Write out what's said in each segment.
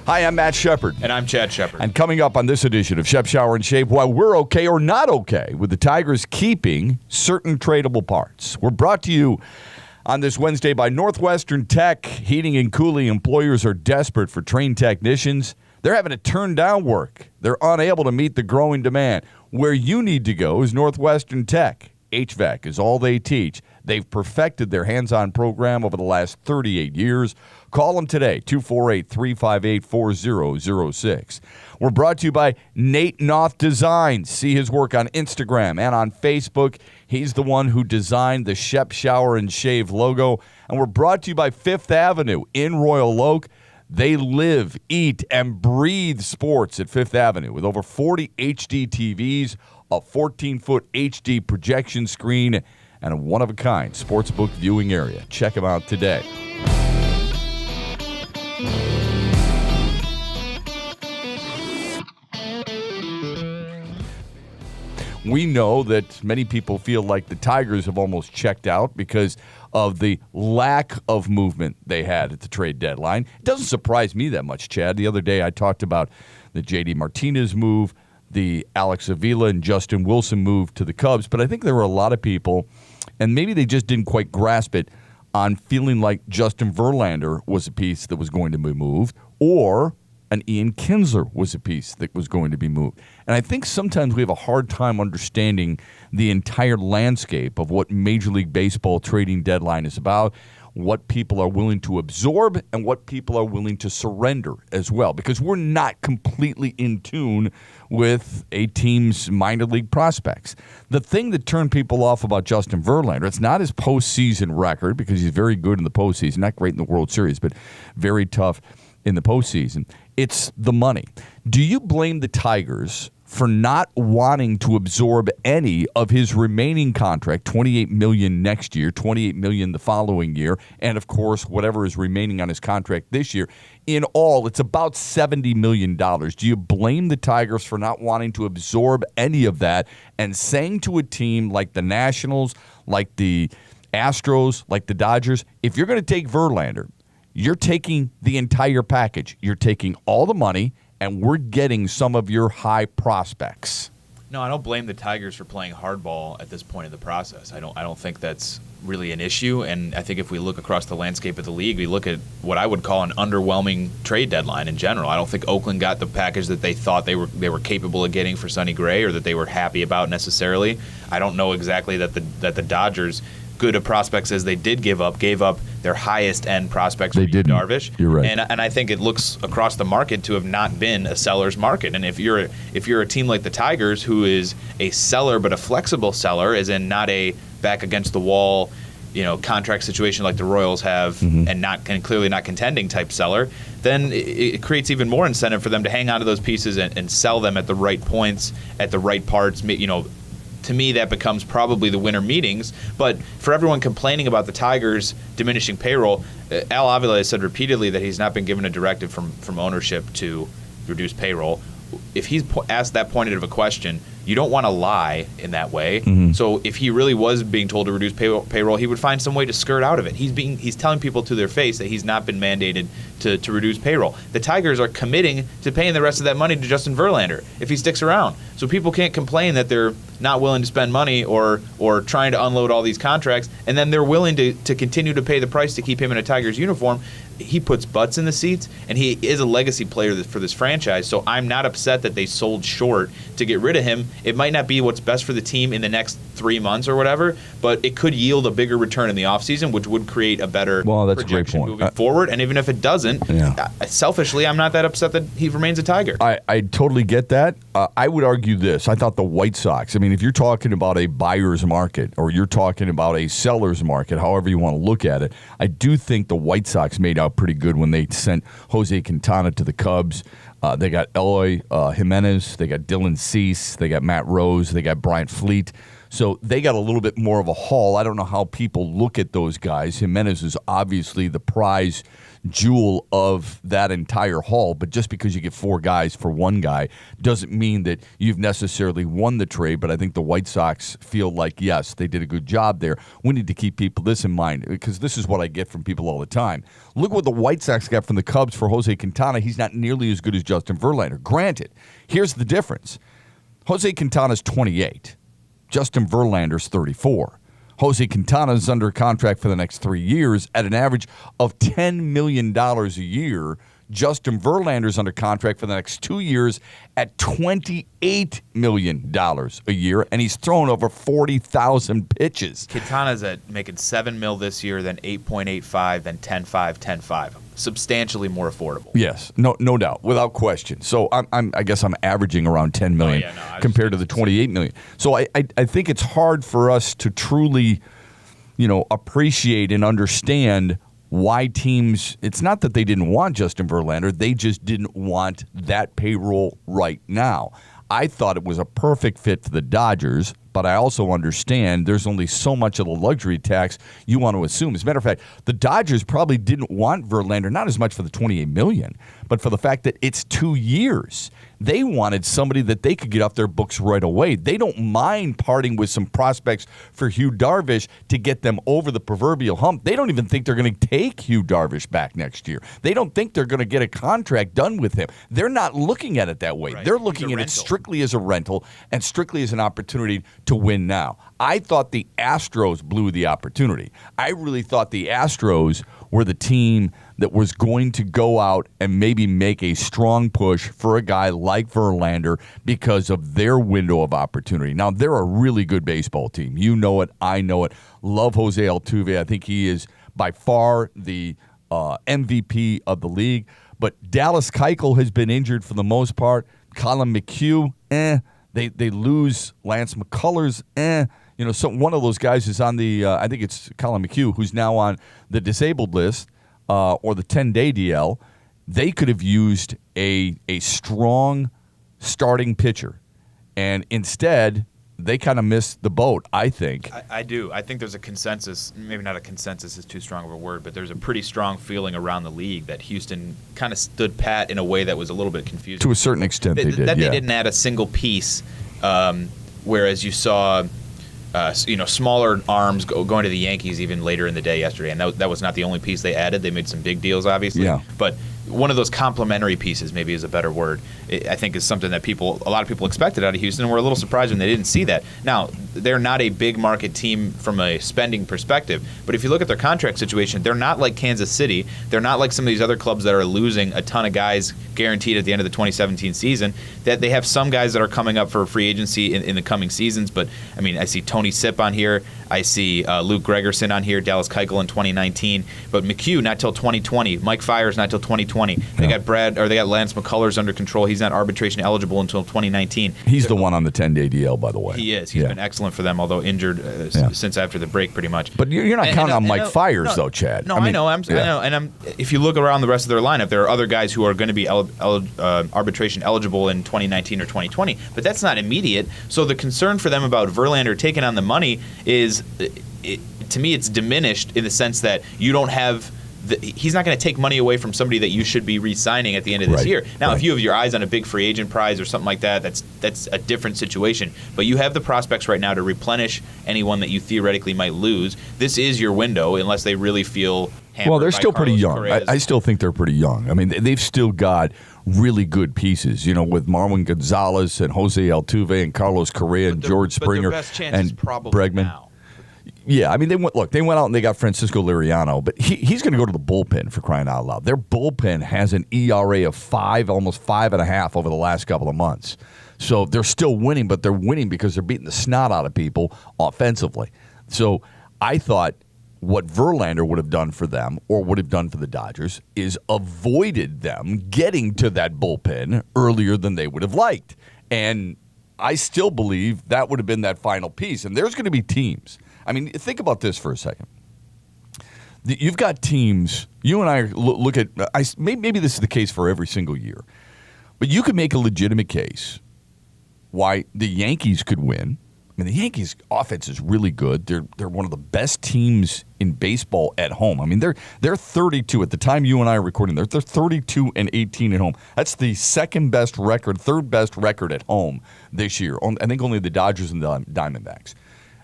Hi, I'm Matt Shepard. And I'm Chad Shepard. And coming up on this edition of Shep, Shower, and Shape, why we're okay or not okay with the Tigers keeping certain tradable parts. We're brought to you on this Wednesday by Northwestern Tech. Heating and cooling employers are desperate for trained technicians. They're having to turn down work. They're unable to meet the growing demand. Where you need to go is Northwestern Tech. HVAC is all they teach. They've perfected their hands-on program over the last 38 years. Call them today, 248-358-4006. We're brought to you by Nate Noth Designs. See his work on Instagram and on Facebook. He's the one who designed the Shep, Shower, and Shave logo. And we're brought to you by Fifth Avenue in Royal Oak. They live, eat, and breathe sports at Fifth Avenue with over 40 HD TVs, a 14-foot HD projection screen, and a one-of-a-kind sportsbook viewing area. Check them out today. We know that many people feel like the Tigers have almost checked out because of the lack of movement they had at the trade deadline. It doesn't surprise me that much, Chad. The other day I talked about the J.D. Martinez move, the Alex Avila and Justin Wilson move to the Cubs, but I think there were a lot of people, and maybe they just didn't quite grasp it, on feeling like Justin Verlander was a piece that was going to be moved, or an Ian Kinsler was a piece that was going to be moved. And I think sometimes we have a hard time understanding the entire landscape of what Major League Baseball trading deadline is about, what people are willing to absorb, and what people are willing to surrender as well, because we're not completely in tune with a team's minor league prospects. The thing that turned people off about Justin Verlander, it's not his postseason record, because he's very good in the postseason, not great in the World Series, but very tough in the postseason. It's the money. Do you blame the Tigers for not wanting to absorb any of his remaining contract, $28 million next year, $28 million the following year, and, of course, whatever is remaining on his contract this year? In all, it's about $70 million. Do you blame the Tigers for not wanting to absorb any of that and saying to a team like the Nationals, like the Astros, like the Dodgers, if you're going to take Verlander, you're taking the entire package. You're taking all the money, and we're getting some of your high prospects. No, I don't blame the Tigers for playing hardball at this point in the process. I don't think that's really an issue, and I think if we look across the landscape of the league, we look at what I would call an underwhelming trade deadline in general. I don't think Oakland got the package that they thought they were capable of getting for Sonny Gray, or that they were happy about necessarily. I don't know exactly that the Dodgers, good of prospects as they did gave up their highest end prospects for Darvish. You're right. And I think it looks across the market to have not been a seller's market. And if you're a team like the Tigers, who is a seller but a flexible seller, as in not a back against the wall, contract situation like the Royals have, and clearly not contending type seller, then it creates even more incentive for them to hang on to those pieces and sell them at the right points, at the right parts. To me, that becomes probably the winter meetings. But for everyone complaining about the Tigers diminishing payroll, Al Avila has said repeatedly that he's not been given a directive from ownership to reduce payroll. If he's asked that pointed of a question, you don't want to lie in that way. Mm-hmm. So if he really was being told to reduce payroll, he would find some way to skirt out of it. He's telling people to their face that he's not been mandated to reduce payroll. The Tigers are committing to paying the rest of that money to Justin Verlander if he sticks around. So people can't complain that they're not willing to spend money or trying to unload all these contracts, and then they're willing to continue to pay the price to keep him in a Tigers uniform. He puts butts in the seats, and he is a legacy player for this franchise, so I'm not upset that they sold short to get rid of him. It might not be what's best for the team in the next 3 months or whatever, but it could yield a bigger return in the offseason, which would create a better projection moving forward. And even if it doesn't, selfishly, I'm not that upset that he remains a Tiger. I totally get that. I would argue this. I thought the White Sox, if you're talking about a buyer's market or you're talking about a seller's market, however you want to look at it, I do think the White Sox made out pretty good when they sent Jose Quintana to the Cubs. They got Eloy Jimenez, they got Dylan Cease, they got Matt Rose, they got Bryant Fleet. So they got a little bit more of a haul. I don't know how people look at those guys. Jimenez is obviously the prize jewel of that entire haul. But just because you get 4 guys for one guy doesn't mean that you've necessarily won the trade. But I think the White Sox feel like, yes, they did a good job there. We need to keep people this in mind, because this is what I get from people all the time. Look what the White Sox got from the Cubs for Jose Quintana. He's not nearly as good as Justin Verlander. Granted, here's the difference. Jose Quintana's 28. Justin Verlander's 34. Jose Quintana is under contract for the next 3 years at an average of $10 million a year. Justin Verlander's under contract for the next 2 years at $28 million a year, and he's thrown over 40,000 pitches. Quintana's at making $7 million this year, then 8.85, then 10.5, 10.5. Substantially more affordable. Yes, no doubt, without question. So I guess I'm averaging around $10 million compared to the $28 million. So I think it's hard for us to truly, appreciate and understand why teams. It's not that they didn't want Justin Verlander; they just didn't want that payroll right now. I thought it was a perfect fit for the Dodgers, but I also understand there's only so much of the luxury tax you want to assume. As a matter of fact, the Dodgers probably didn't want Verlander, not as much for the $28 million, but for the fact that it's 2 years. They wanted somebody that they could get off their books right away. They don't mind parting with some prospects for Hugh Darvish to get them over the proverbial hump. They don't even think they're going to take Hugh Darvish back next year. They don't think they're going to get a contract done with him. They're not looking at it that way. Right. They're looking at it strictly as a rental and strictly as an opportunity to win now. I thought the Astros blew the opportunity. I really thought the Astros were the team that was going to go out and maybe make a strong push for a guy like Verlander because of their window of opportunity. Now, they're a really good baseball team. You know it. I know it. Love Jose Altuve. I think he is by far the MVP of the league. But Dallas Keuchel has been injured for the most part. Colin McHugh, They lose Lance McCullers, So one of those guys is on the, I think it's Colin McHugh, who's now on the disabled list or the 10-day DL. They could have used a strong starting pitcher, and instead they kind of missed the boat, I think. I do. I think there's a consensus, maybe not a consensus is too strong of a word, but there's a pretty strong feeling around the league that Houston kind of stood pat in a way that was a little bit confusing. To a certain extent they did, That they didn't add a single piece, whereas you saw smaller arms going to the Yankees even later in the day yesterday, and that was not the only piece they added. They made some big deals, obviously. Yeah. But one of those complementary pieces, maybe is a better word, I think is something that a lot of people expected out of Houston, and were a little surprised when they didn't see that. Now, they're not a big market team from a spending perspective, but if you look at their contract situation, they're not like Kansas City. They're not like some of these other clubs that are losing a ton of guys guaranteed at the end of the 2017 season, that they have some guys that are coming up for free agency in the coming seasons. But, I mean, I see Tony Sipp on here. I see Luke Gregerson on here, Dallas Keuchel in 2019. But McHugh, not till 2020. Mike Fiers, not till 2020. They got Lance McCullers under control. He's not arbitration eligible until 2019. He's the one on the 10-day DL, by the way. He is. He's been excellent for them, although injured since after the break, pretty much. But you're not counting on Mike Fiers, though, Chad. No, I know. I know. And if you look around the rest of their lineup, there are other guys who are going to be arbitration eligible in 2019 or 2020. But that's not immediate. So the concern for them about Verlander taking on the money is, to me, it's diminished in the sense that you don't have. He's not going to take money away from somebody that you should be re-signing at the end of this year. Now, if you have your eyes on a big free agent prize or something like that, that's a different situation. But you have the prospects right now to replenish anyone that you theoretically might lose. This is your window, unless they really feel hammered. Well, they're still pretty young. Correa's. I still think they're pretty young. I mean, they've still got really good pieces, with Marwin Gonzalez and Jose Altuve and Carlos Correa and George Springer and Bregman. Now. Yeah, I mean, they went out and they got Francisco Liriano, but he's going to go to the bullpen, for crying out loud. Their bullpen has an ERA of 5, almost 5.5 over the last couple of months. So they're still winning, but they're winning because they're beating the snot out of people offensively. So I thought what Verlander would have done for them, or would have done for the Dodgers, is avoided them getting to that bullpen earlier than they would have liked. And I still believe that would have been that final piece. And there's going to be teams. I mean, think about this for a second. You've got teams, you and I look at, maybe this is the case for every single year, but you could make a legitimate case why the Yankees could win I mean, the Yankees' offense is really good. They're one of the best teams in baseball at home. I mean, they're 32 at the time you and I are recording. They're 32-18 at home. That's the second best record, third best record at home this year. I think only the Dodgers and the Diamondbacks.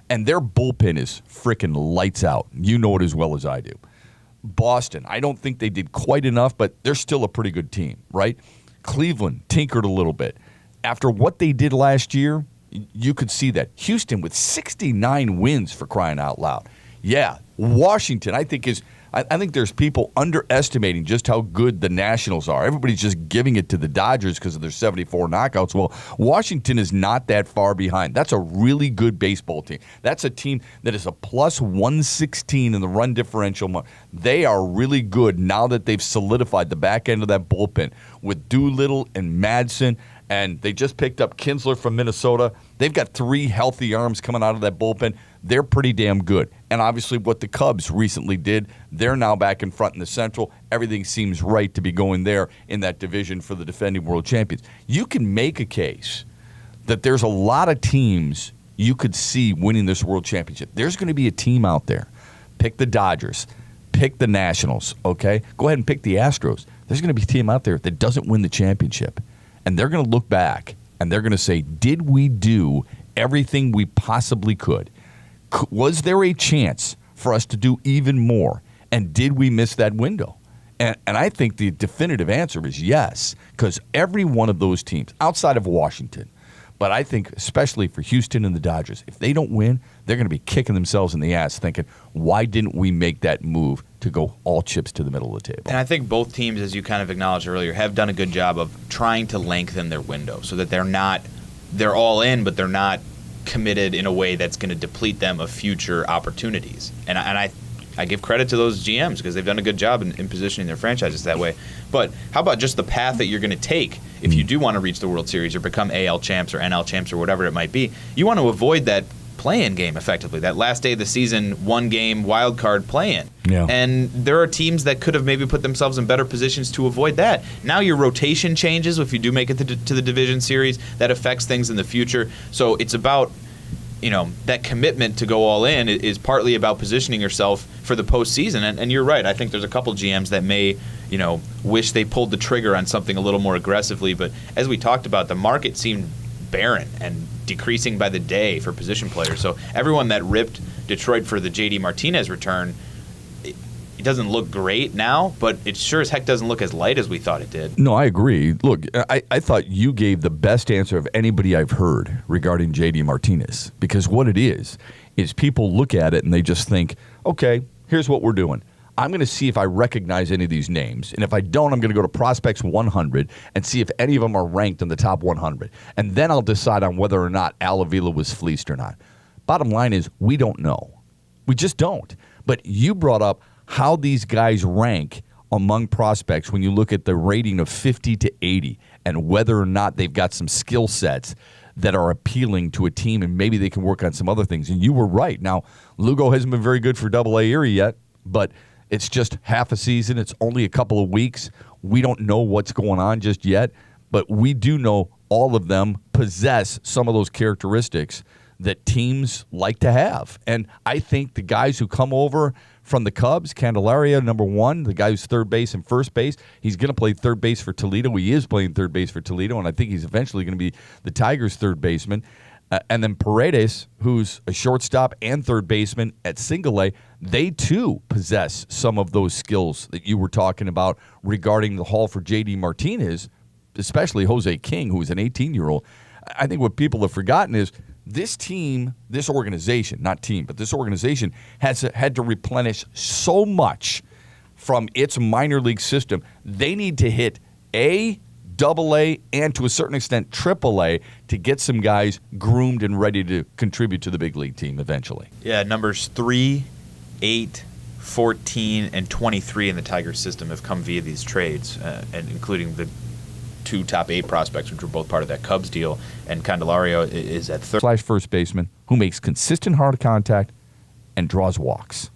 And their bullpen is freaking lights out. You know it as well as I do. Boston, I don't think they did quite enough, but they're still a pretty good team, right? Cleveland tinkered a little bit. After what they did last year, you could see that. Houston with 69 wins, for crying out loud. Yeah, Washington, I think there's people underestimating just how good the Nationals are. Everybody's just giving it to the Dodgers because of their 74 knockouts. Well, Washington is not that far behind. That's a really good baseball team. That's a team that is a plus 116 in the run differential. They are really good now that they've solidified the back end of that bullpen with Doolittle and Madsen. And they just picked up Kinsler from Minnesota. They've got 3 healthy arms coming out of that bullpen. They're pretty damn good. And obviously what the Cubs recently did, they're now back in front in the Central. Everything seems right to be going there in that division for the defending world champions. You can make a case that there's a lot of teams you could see winning this world championship. There's going to be a team out there. Pick the Dodgers. Pick the Nationals, okay? Go ahead and pick the Astros. There's going to be a team out there that doesn't win the championship. And they're going to look back, and they're going to say, did we do everything we possibly could? Was there a chance for us to do even more? And did we miss that window? And I think the definitive answer is yes, because every one of those teams, outside of Washington, but I think especially for Houston and the Dodgers, if they don't win, they're going to be kicking themselves in the ass thinking, why didn't we make that move to go all chips to the middle of the table? And I think both teams, as you kind of acknowledged earlier, have done a good job of trying to lengthen their window so that they're all in, but they're not committed in a way that's going to deplete them of future opportunities. And I give credit to those GMs because they've done a good job in positioning their franchises that way. But how about just the path that you're going to take if you do want to reach the World Series or become AL champs or NL champs or whatever it might be? You want to avoid that play-in game effectively, that last day of the season, one-game wild card play-in. Yeah. And there are teams that could have maybe put themselves in better positions to avoid that. Now your rotation changes if you do make it to the division series. That affects things in the future. So it's about, that commitment to go all in is partly about positioning yourself for the postseason. And you're right. I think there's a couple GMs that may, wish they pulled the trigger on something a little more aggressively. But as we talked about, the market seemed barren and decreasing by the day for position players. So everyone that ripped Detroit for the J.D. Martinez return, it doesn't look great now, but it sure as heck doesn't look as light as we thought it did. No, I agree. Look, I thought you gave the best answer of anybody I've heard regarding J.D. Martinez, because what it is people look at it and they just think, okay, here's what we're doing. I'm going to see if I recognize any of these names. And if I don't, I'm going to go to Prospects 100 and see if any of them are ranked in the top 100. And then I'll decide on whether or not Avila was fleeced or not. Bottom line is, we don't know. We just don't. But you brought up how these guys rank among prospects when you look at the rating of 50 to 80 and whether or not they've got some skill sets that are appealing to a team and maybe they can work on some other things. And you were right. Now, Lugo hasn't been very good for Double-A Erie yet, but it's just half a season. It's only a couple of weeks. We don't know what's going on just yet, but we do know all of them possess some of those characteristics that teams like to have. And I think the guys who come over from the Cubs, Candelaria, number one, the guy who's third base and first base, he's going to play third base for Toledo. He is playing third base for Toledo, and I think he's eventually going to be the Tigers' third baseman. And then Paredes, who's a shortstop and third baseman at Single A, they too possess some of those skills that you were talking about regarding the haul for J.D. Martinez, especially Jose King, who is an 18-year-old. I think what people have forgotten is this team, this organization, not team, but this organization has had to replenish so much from its minor league system. They need to hit A, Double-A, and to a certain extent Triple-A to get some guys groomed and ready to contribute to the big league team eventually. Yeah, numbers 3, 8, 14, and 23 in the Tigers system have come via these trades, and including the 2 top 8 prospects, which were both part of that Cubs deal, and Candelario is at third. / first baseman who makes consistent hard contact and draws walks.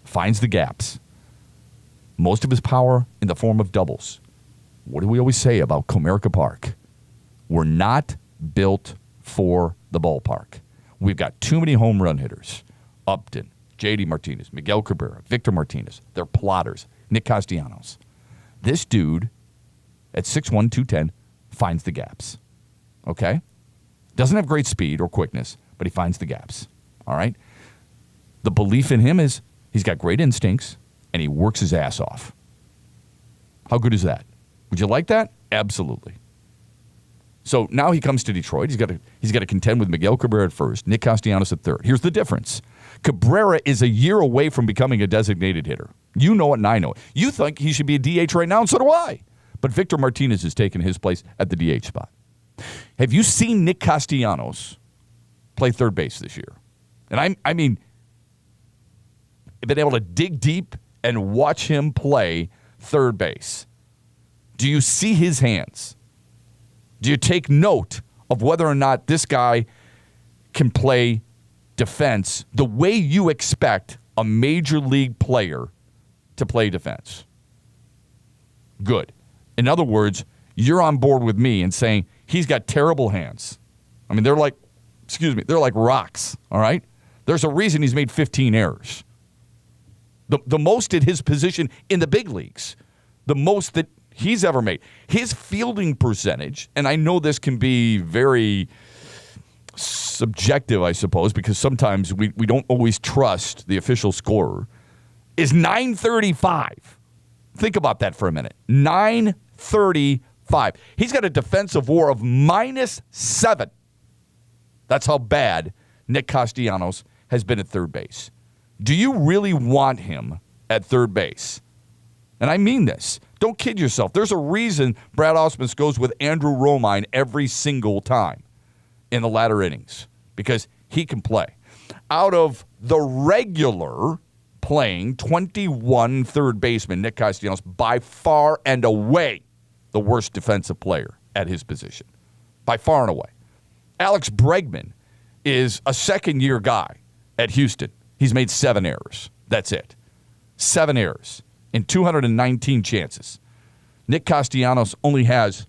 Finds the gaps. Most of his power in the form of doubles. What do we always say about Comerica Park? We're not built for the ballpark. We've got too many home run hitters. Upton, J.D. Martinez, Miguel Cabrera, Victor Martinez. They're plotters. Nick Castellanos. This dude at 6'1", 210 finds the gaps. Okay? Doesn't have great speed or quickness, but he finds the gaps. All right? The belief in him is he's got great instincts, and he works his ass off. How good is that? Would you like that? Absolutely. So now he comes to Detroit. He's got to contend with Miguel Cabrera at first, Nick Castellanos at third. Here's the difference. Cabrera is a year away from becoming a designated hitter. You know it and I know it. You think he should be a DH right now, and so do I. But Victor Martinez has taken his place at the DH spot. Have you seen Nick Castellanos play third base this year? And I mean, been able to dig deep and watch him play third base. Do you see his hands? Do you take note of whether or not this guy can play defense the way you expect a major league player to play defense? Good. In other words, you're on board with me in saying he's got terrible hands. I mean, they're like rocks, all right? There's a reason he's made 15 errors. The most at his position in the big leagues. The most that he's ever made. His fielding percentage, and I know this can be very subjective, I suppose, because sometimes we don't always trust the official scorer, is .935. Think about that for a minute. .935. He's got a defensive WAR of -7. That's how bad Nick Castellanos has been at third base. Do you really want him at third base? And I mean this. Don't kid yourself. There's a reason Brad Ausmus goes with Andrew Romine every single time in the latter innings, because he can play. Out of the regular playing 21 third baseman, Nick Castellanos, by far and away the worst defensive player at his position. By far and away. Alex Bregman is a second-year guy at Houston. He's made 7 errors. That's it. 7 errors in 219 chances. Nick Castellanos only has,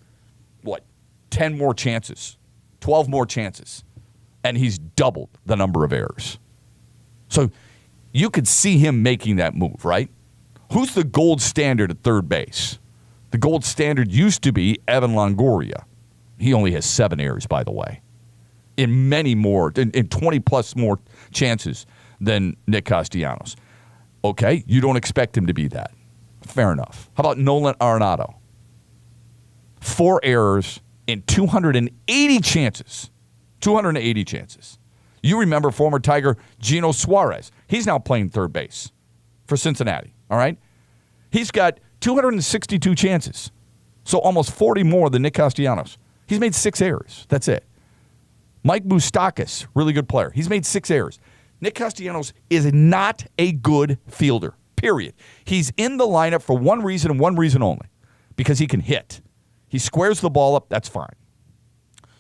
10 more chances, 12 more chances, and he's doubled the number of errors. So you could see him making that move, right? Who's the gold standard at third base? The gold standard used to be Evan Longoria. He only has 7 errors, by the way, in 20-plus more chances than Nick Castellanos. Okay, you don't expect him to be that. Fair enough. How about Nolan Arenado? 4 errors in 280 chances. 280 chances. You remember former Tiger Gino Suarez. He's now playing third base for Cincinnati, all right? He's got 262 chances, so almost 40 more than Nick Castellanos. He's made 6 errors. That's it. Mike Moustakas, really good player. He's made 6 errors. Nick Castellanos is not a good fielder, period. He's in the lineup for one reason and one reason only, because he can hit. He squares the ball up, that's fine.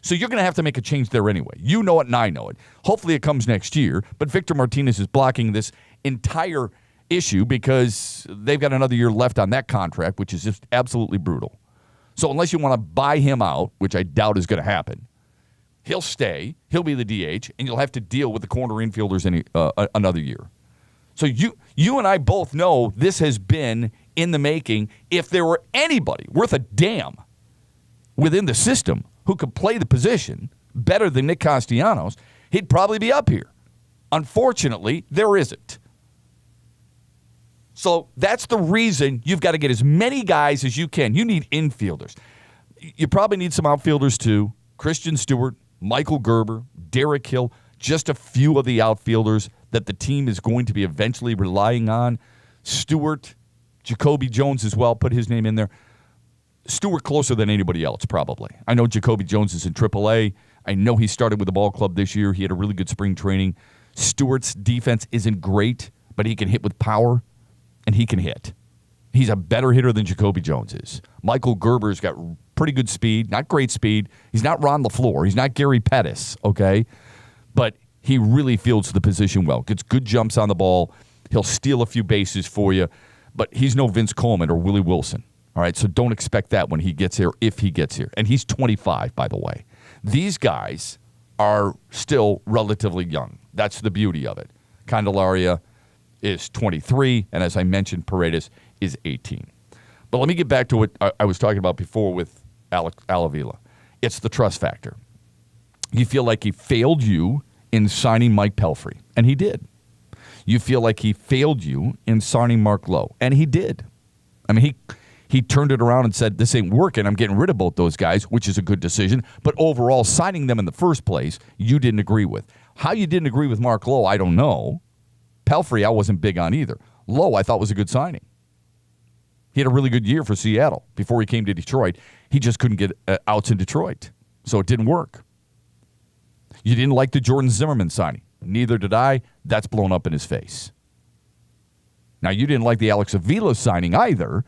So you're going to have to make a change there anyway. You know it and I know it. Hopefully it comes next year, but Victor Martinez is blocking this entire issue because they've got another year left on that contract, which is just absolutely brutal. So unless you want to buy him out, which I doubt is going to happen, he'll stay, he'll be the DH, and you'll have to deal with the corner infielders another year. So you and I both know this has been in the making. If there were anybody worth a damn within the system who could play the position better than Nick Castellanos, he'd probably be up here. Unfortunately, there isn't. So that's the reason you've got to get as many guys as you can. You need infielders. You probably need some outfielders too. Christian Stewart, Michael Gerber, Derek Hill, just a few of the outfielders that the team is going to be eventually relying on. Stewart, Jacoby Jones as well, put his name in there. Stewart closer than anybody else, probably. I know Jacoby Jones is in AAA. I know he started with the ball club this year. He had a really good spring training. Stewart's defense isn't great, but he can hit with power, and he can hit. He's a better hitter than Jacoby Jones is. Michael Gerber's got pretty good speed, not great speed. He's not Ron LaFleur. He's not Gary Pettis, okay? But he really fields the position well. Gets good jumps on the ball. He'll steal a few bases for you, but he's no Vince Coleman or Willie Wilson. All right, so don't expect that when he gets here, if he gets here. And he's 25, by the way. These guys are still relatively young. That's the beauty of it. Candelaria is 23, and as I mentioned, Paredes is 18. But let me get back to what I was talking about before with Avila. It's the trust factor. You feel like he failed you in signing Mike Pelfrey, and he did. You feel like he failed you in signing Mark Lowe, and he did. I mean, he turned it around and said, this ain't working. I'm getting rid of both those guys, which is a good decision. But overall, signing them in the first place, you didn't agree with. How you didn't agree with Mark Lowe, I don't know. Pelfrey, I wasn't big on either. Lowe, I thought was a good signing. He had a really good year for Seattle before he came to Detroit. He just couldn't get outs in Detroit, so it didn't work. You didn't like the Jordan Zimmerman signing. Neither did I. That's blown up in his face. Now, you didn't like the Alex Avila signing either,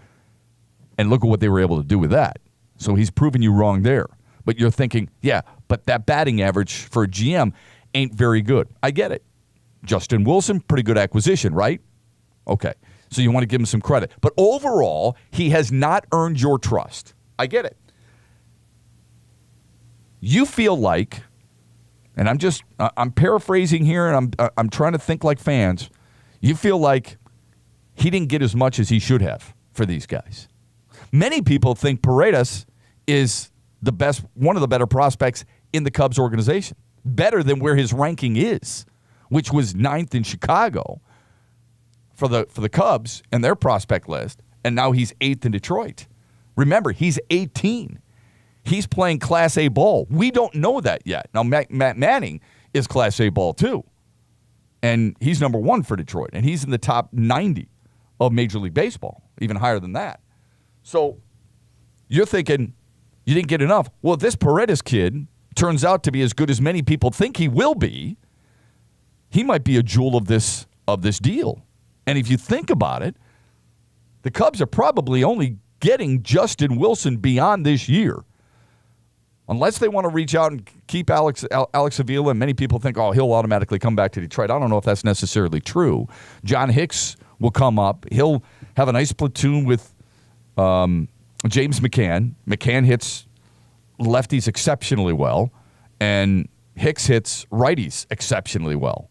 and look at what they were able to do with that. So he's proven you wrong there. But you're thinking, yeah, but that batting average for a GM ain't very good. I get it. Justin Wilson, pretty good acquisition, right? Okay. So you want to give him some credit. But overall, he has not earned your trust. I get it. You feel like, and I'm paraphrasing here, and I'm trying to think like fans. You feel like he didn't get as much as he should have for these guys. Many people think Paredes is the best, one of the better prospects in the Cubs organization, better than where his ranking is, which was 9th in Chicago for the Cubs and their prospect list, and now he's 8th in Detroit. Remember, he's 18. He's playing Class A ball. We don't know that yet. Now, Matt Manning is Class A ball too, and he's number 1 for Detroit, and he's in the top 90 of Major League Baseball, even higher than that. So you're thinking you didn't get enough. Well, if this Paredes kid turns out to be as good as many people think he will be, he might be a jewel of this deal. And if you think about it, the Cubs are probably only getting Justin Wilson beyond this year. Unless they want to reach out and keep Alex Avila, and many people think, oh, he'll automatically come back to Detroit. I don't know if that's necessarily true. John Hicks will come up. He'll have a nice platoon with James McCann. McCann hits lefties exceptionally well, and Hicks hits righties exceptionally well.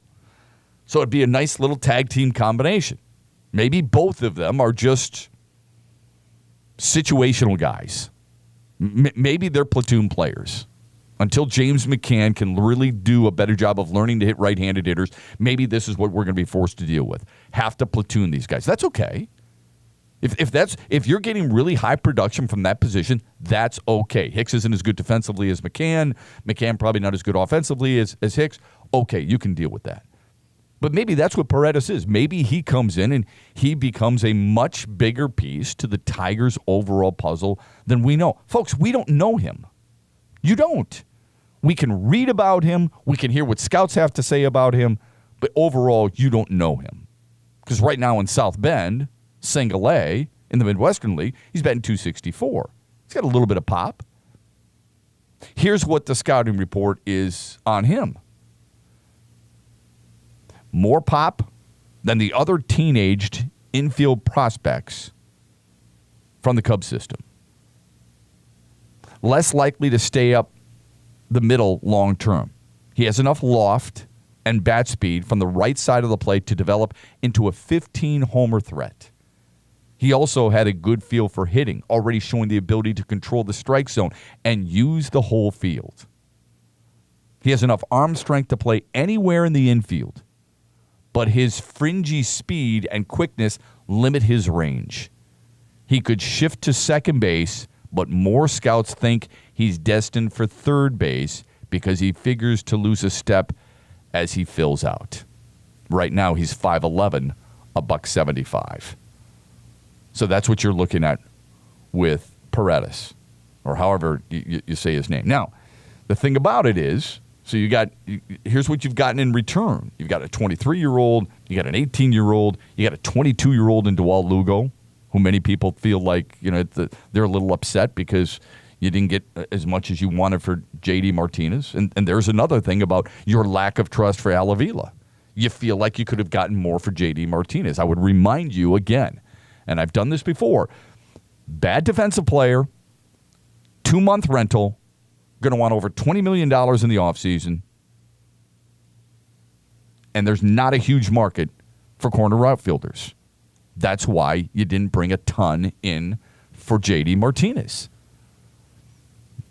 So it'd be a nice little tag team combination. Maybe both of them are just situational guys. Maybe they're platoon players. Until James McCann can really do a better job of learning to hit right-handed hitters, maybe this is what we're going to be forced to deal with. Have to platoon these guys. That's okay. If you're getting really high production from that position, that's okay. Hicks isn't as good defensively as McCann. McCann probably not as good offensively as Hicks. Okay, you can deal with that. But maybe that's what Paredes is. Maybe he comes in and he becomes a much bigger piece to the Tigers' overall puzzle than we know. Folks, we don't know him. You don't. We can read about him. We can hear what scouts have to say about him. But overall, you don't know him. Because right now in South Bend, single A, in the Midwestern League, he's batting .264. He's got a little bit of pop. Here's what the scouting report is on him. More pop than the other teenaged infield prospects from the Cubs system. Less likely to stay up the middle long term. He has enough loft and bat speed from the right side of the plate to develop into a 15-homer threat. He also had a good feel for hitting, already showing the ability to control the strike zone and use the whole field. He has enough arm strength to play anywhere in the infield, but his fringy speed and quickness limit his range. He could shift to second base, but more scouts think he's destined for third base because he figures to lose a step as he fills out. Right now, he's 5'11", $175. So that's what you're looking at with Paredes, or however you say his name. Now, the thing about it is, so here's what you've gotten in return. You've got a 23-year-old, you got an 18-year-old, you got a 22-year-old in Dewalt Lugo, who many people feel like they're a little upset because you didn't get as much as you wanted for J.D. Martinez. And there's another thing about your lack of trust for Avila. You feel like you could have gotten more for J.D. Martinez. I would remind you again, and I've done this before, bad defensive player, 2-month rental, going to want over $20 million in the offseason. And there's not a huge market for corner outfielders. That's why you didn't bring a ton in for J.D. Martinez.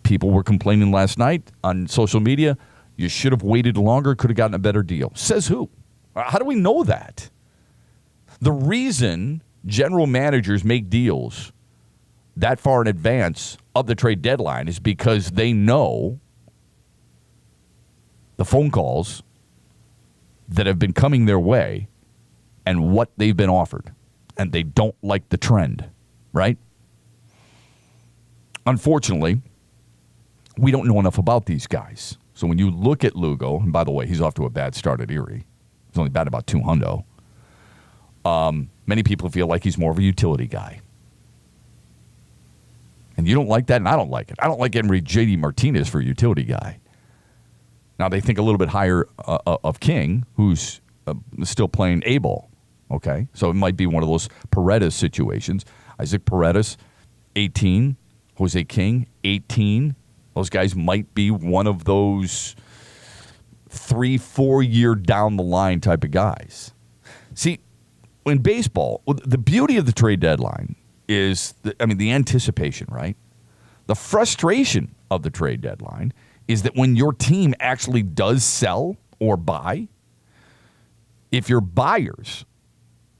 People were complaining last night on social media, you should have waited longer, could have gotten a better deal. Says who? How do we know that? The reason general managers make deals that far in advance of the trade deadline is because they know the phone calls that have been coming their way and what they've been offered. And they don't like the trend, right? Unfortunately, we don't know enough about these guys. So when you look at Lugo, and by the way, he's off to a bad start at Erie. He's only batted about 200. Many people feel like he's more of a utility guy. And you don't like that, and I don't like it. I don't like getting rid of J.D. Martinez for a utility guy. Now, they think a little bit higher of King, who's still playing A-ball. Okay? So it might be one of those Paredes situations. Isaac Paredes, 18. Jose King, 18. Those guys might be one of those 3-4 year down the line type of guys. See, in baseball, the beauty of the trade deadline is, the anticipation, right? The frustration of the trade deadline is that when your team actually does sell or buy, if you're buyers,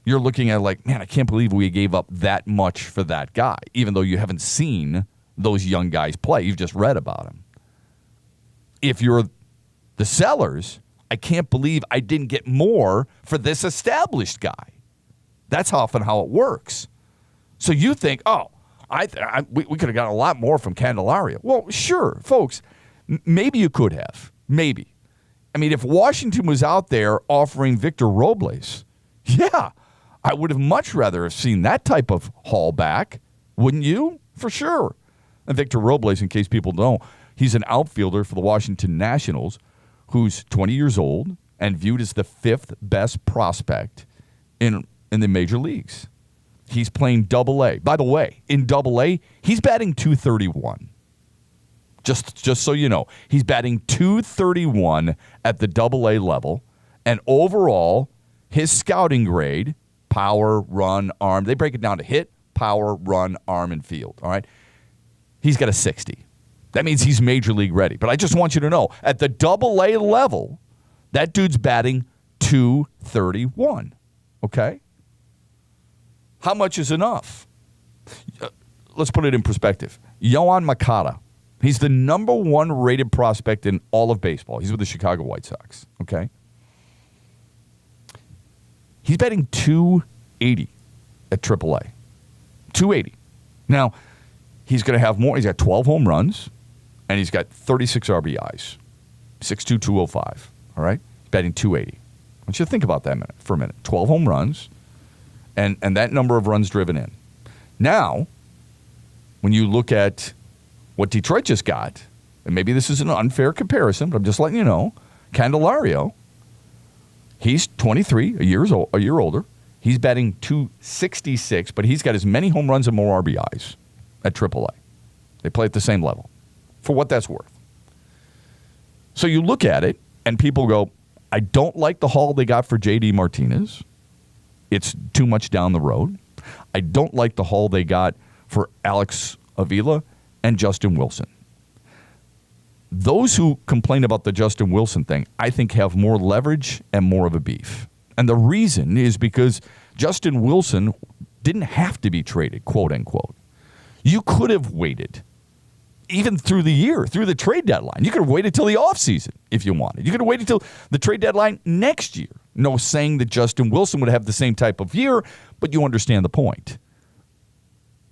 you're looking at like, man, I can't believe we gave up that much for that guy, even though you haven't seen those young guys play. You've just read about them. If you're the sellers, I can't believe I didn't get more for this established guy. That's often how it works. So you think, we could have gotten a lot more from Candelario. Well, sure, folks, maybe you could have. Maybe. I mean, if Washington was out there offering Victor Robles, yeah, I would have much rather have seen that type of haul back, wouldn't you? For sure. And Victor Robles, in case people don't, he's an outfielder for the Washington Nationals who's 20 years old and viewed as the 5th best prospect in the major leagues. He's playing Double-A. By the way, in Double-A, he's batting .231. Just so you know, he's batting .231 at the Double-A level, and overall, his scouting grade, power, run, arm, they break it down to hit, power, run, arm, and field, all right? He's got a 60. That means he's major league ready. But I just want you to know, at the Double-A level, that dude's batting .231, okay? How much is enough? Let's put it in perspective. Yoan Moncada, he's the number 1 rated prospect in all of baseball. He's with the Chicago White Sox, okay? He's batting .280 at AAA. .280. Now, he's going to have more. He's got 12 home runs, and he's got 36 RBIs, 6'2", 205, all right? He's batting .280. I want you to think about that for a minute. 12 home runs, and that number of runs driven in. Now, when you look at what Detroit just got, and maybe this is an unfair comparison, but I'm just letting you know, Candelario, he's 23, a year older. He's batting .266, but he's got as many home runs and more RBIs at AAA. They play at the same level, for what that's worth. So you look at it, and people go, I don't like the haul they got for J.D. Martinez. It's too much down the road. I don't like the haul they got for Alex Avila and Justin Wilson. Those who complain about the Justin Wilson thing, I think, have more leverage and more of a beef. And the reason is because Justin Wilson didn't have to be traded, quote unquote. You could have waited even through the year, through the trade deadline. You could have waited till the offseason if you wanted. You could have waited till the trade deadline next year. No saying that Justin Wilson would have the same type of year, but you understand the point.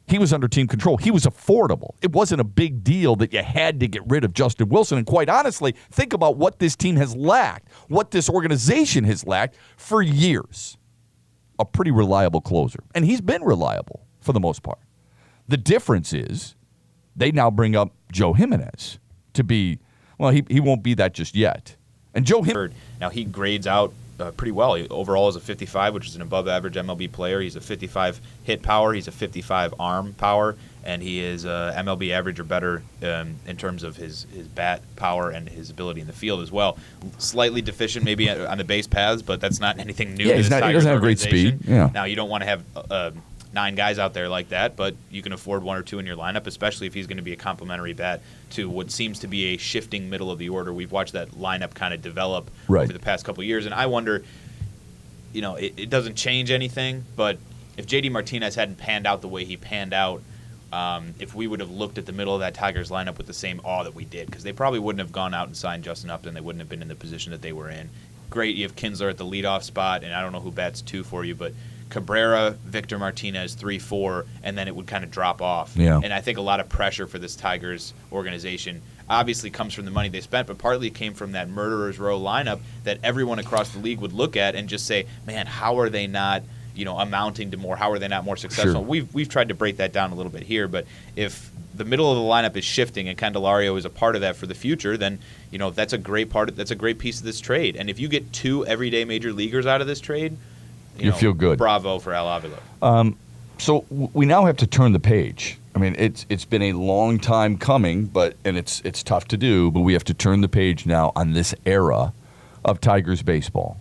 He was under team control. He was affordable. It wasn't a big deal that you had to get rid of Justin Wilson. And quite honestly, think about what this team has lacked, what this organization has lacked for years. A pretty reliable closer. And he's been reliable for the most part. The difference is they now bring up Joe Jimenez to be, well, he won't be that just yet. And Joe Jimenez. Now he grades out pretty well. He overall is a 55, which is an above-average MLB player. He's a 55 hit power. He's a 55 arm power. and he is MLB average or better in terms of his bat power and his ability in the field as well. Slightly deficient maybe on the base paths, but that's not anything new. Yeah, to he Tigers doesn't have great speed. Yeah. Now, you don't want to have 9 guys out there like that, but you can afford 1 or 2 in your lineup, especially if he's going to be a complementary bat to what seems to be a shifting middle of the order. We've watched that lineup kind of develop over the past couple of years, and I wonder, it doesn't change anything, but if J.D. Martinez hadn't panned out the way he panned out, if we would have looked at the middle of that Tigers lineup with the same awe that we did, because they probably wouldn't have gone out and signed Justin Upton. They wouldn't have been in the position that they were in. Great, you have Kinsler at the leadoff spot, and I don't know who bats 2 for you, but Cabrera, Victor Martinez, 3-4, and then it would kind of drop off. Yeah. And I think a lot of pressure for this Tigers organization obviously comes from the money they spent, but partly it came from that murderer's row lineup that everyone across the league would look at and just say, man, how are they not amounting to more? How are they not more successful? Sure. We've tried to break that down a little bit here, but if the middle of the lineup is shifting and Candelario is a part of that for the future, then that's a great that's a great piece of this trade. And if you get 2 everyday major leaguers out of this trade, you feel good. Bravo for Al Avila. So we now have to turn the page. I mean, it's been a long time coming, and it's tough to do, but we have to turn the page now on this era of Tigers baseball.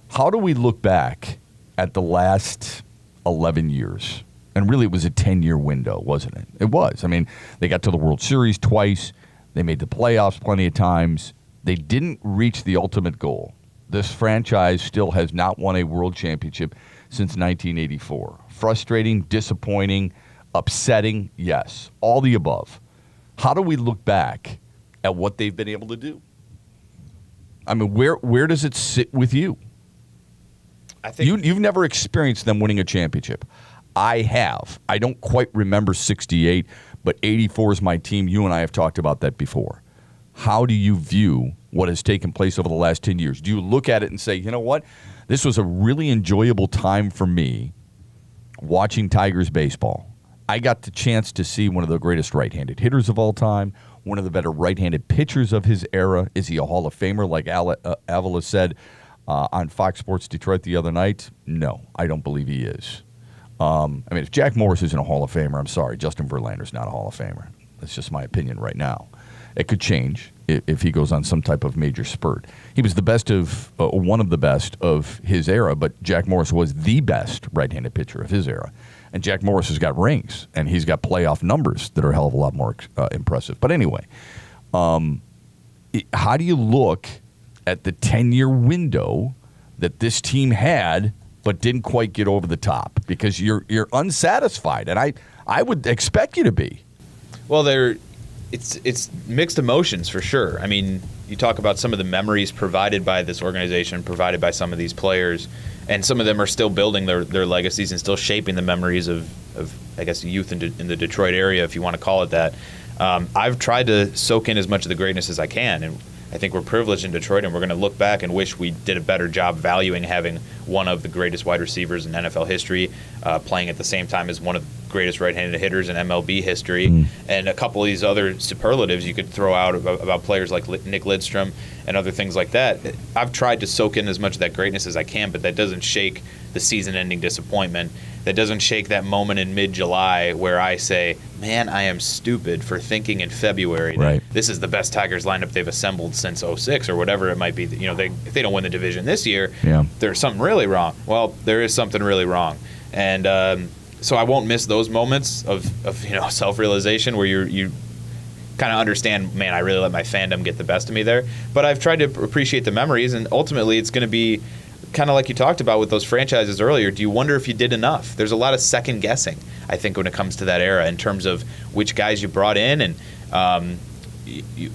How do we look back at the last 11 years? And really, it was a 10-year window, wasn't it? It was. I mean, they got to the World Series twice. They made the playoffs plenty of times. They didn't reach the ultimate goal. This franchise still has not won a world championship since 1984. Frustrating, disappointing, upsetting, yes. All the above. How do we look back at what they've been able to do? I mean, where does it sit with you? I think You've never experienced them winning a championship. I have. I don't quite remember 68, but 84 is my team. You and I have talked about that before. How do you view what has taken place over the last 10 years? Do you look at it and say, you know what? This was a really enjoyable time for me watching Tigers baseball. I got the chance to see one of the greatest right-handed hitters of all time, one of the better right-handed pitchers of his era. Is he a Hall of Famer, like Avila said on Fox Sports Detroit the other night? No, I don't believe he is. I mean, if Jack Morris isn't a Hall of Famer, I'm sorry. Justin Verlander's not a Hall of Famer. That's just my opinion right now. It could change if he goes on some type of major spurt. He was the best of one of the best of his era, but Jack Morris was the best right-handed pitcher of his era. And Jack Morris has got rings, and he's got playoff numbers that are a hell of a lot more impressive. But anyway, how do you look at the 10-year window that this team had but didn't quite get over the top? Because you're unsatisfied, and I would expect you to be. Well, it's mixed emotions for sure. I mean, you talk about some of the memories provided by this organization, provided by some of these players, and some of them are still building their legacies and still shaping the memories of I guess, youth in the Detroit area, if you want to call it that. I've tried to soak in as much of the greatness as I can, and I think we're privileged in Detroit, and we're going to look back and wish we did a better job valuing having one of the greatest wide receivers in NFL history, playing at the same time as one of the greatest right-handed hitters in MLB history, and a couple of these other superlatives you could throw out about players like Nick Lidstrom and other things like that. I've tried to soak in as much of that greatness as I can, but that doesn't shake the season-ending disappointment. That doesn't shake that moment in mid-July where I say, man, I am stupid for thinking in February that this is the best Tigers lineup they've assembled since 06 or whatever it might be. You know, if they don't win the division this year, there's something really wrong. Well, there is something really wrong. And so I won't miss those moments of self-realization where you kind of understand, man, I really let my fandom get the best of me there. But I've tried to appreciate the memories, and ultimately it's going to be kind of like you talked about with those franchises earlier. Do you wonder if you did enough? There's a lot of second guessing, I think, when it comes to that era in terms of which guys you brought in and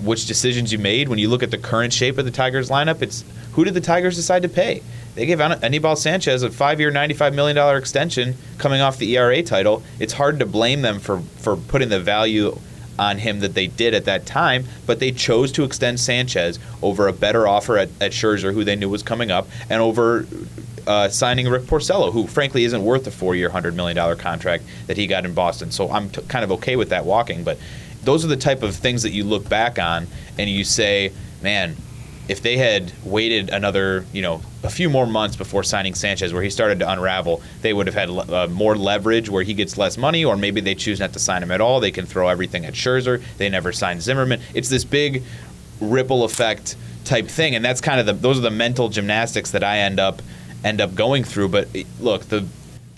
which decisions you made. When you look at the current shape of the Tigers lineup, it's who did the Tigers decide to pay? They gave Anibal Sanchez a 5-year, $95 million extension coming off the ERA title. It's hard to blame them for putting the value on him that they did at that time, but they chose to extend Sanchez over a better offer at Scherzer, who they knew was coming up, and over signing Rick Porcello, who frankly isn't worth a 4-year, $100 million contract that he got in Boston. So I'm kind of okay with that walking, but those are the type of things that you look back on and you say, man, if they had waited another, a few more months before signing Sanchez, where he started to unravel, they would have had more leverage where he gets less money, or maybe they choose not to sign him at all. They can throw everything at Scherzer. They never signed Zimmerman. It's this big ripple effect type thing, and that's kind of those are the mental gymnastics that I end up going through. But look,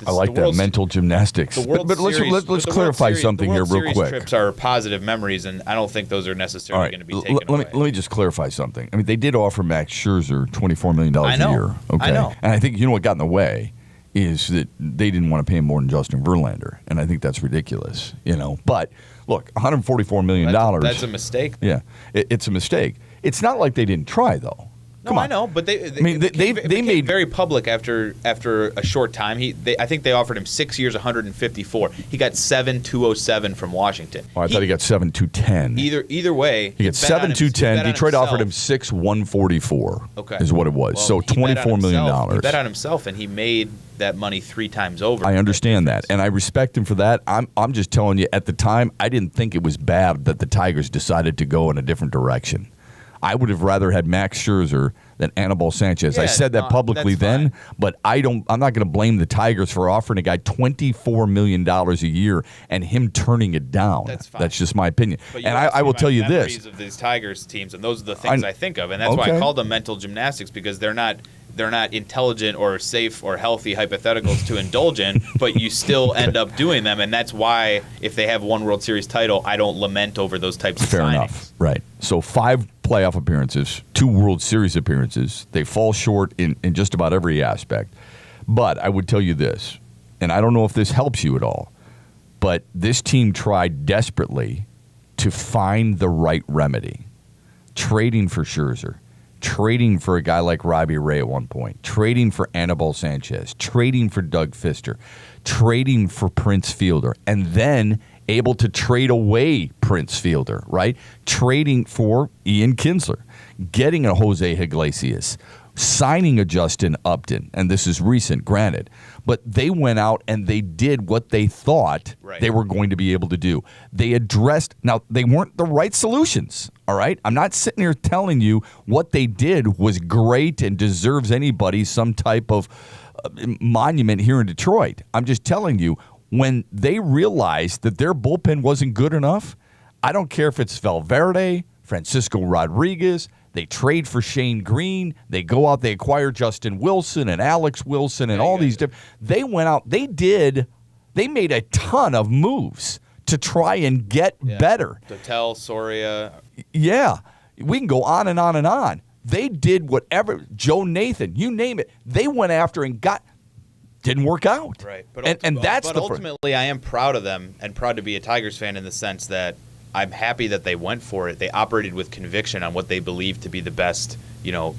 I like that mental gymnastics. But let's clarify something here real quick. Trips are positive memories, and I don't think those are necessarily going to be taken away. Let me just clarify something. I mean, they did offer Max Scherzer $24 million a year. Okay? I know. And I think what got in the way is that they didn't want to pay him more than Justin Verlander, and I think that's ridiculous. But look, $144 million. That's a mistake. Yeah, it's a mistake. It's not like they didn't try, though. No, I know, but they made very public after a short time. I think they offered him 6 years, 154. He got 7,207 from Washington. Oh, I thought he got 7,210. Either way, he got 7,210. Detroit offered him 6,144. Okay, is what it was. Well, so $24 million. He bet on himself, and he made that money 3 times over. I understand that, and I respect him for that. I'm just telling you, at the time, I didn't think it was bad that the Tigers decided to go in a different direction. I would have rather had Max Scherzer than Anibal Sanchez. Yeah, I said that publicly then, but I'm not going to blame the Tigers for offering a guy $24 million a year and him turning it down. That's fine. That's just my opinion. But and I will tell you this: of these Tigers teams, and those are the things I think of, and that's why I call them mental gymnastics, because they're not intelligent or safe or healthy hypotheticals to indulge in, but you still end up doing them, and that's why if they have one World Series title, I don't lament over those types of Fair signings. enough, right? So 5 playoff appearances, 2 World Series appearances. They fall short in just about every aspect. But I would tell you this, and I don't know if this helps you at all, but this team tried desperately to find the right remedy, trading for Scherzer, trading for a guy like Robbie Ray at one point, trading for Anibal Sanchez, trading for Doug Fister, trading for Prince Fielder, and then able to trade away Prince Fielder, right? Trading for Ian Kinsler, getting a Jose Iglesias, signing a Justin Upton, and this is recent, granted, but they went out and they did what they thought they were going to be able to do. They addressed, now they weren't the right solutions, all right? I'm not sitting here telling you what they did was great and deserves anybody some type of monument here in Detroit. I'm just telling you, when they realized that their bullpen wasn't good enough, I don't care if it's Valverde, Francisco Rodriguez, they trade for Shane Green, they go out, they acquire Justin Wilson and Alex Wilson and all these different. They went out, they made a ton of moves to try and get better. Dotel, Soria. Yeah, we can go on and on and on. They did whatever, Joe Nathan, you name it. They went after and didn't work out. Right. But ultimately, I am proud of them and proud to be a Tigers fan in the sense that I'm happy that they went for it. They operated with conviction on what they believe to be the best,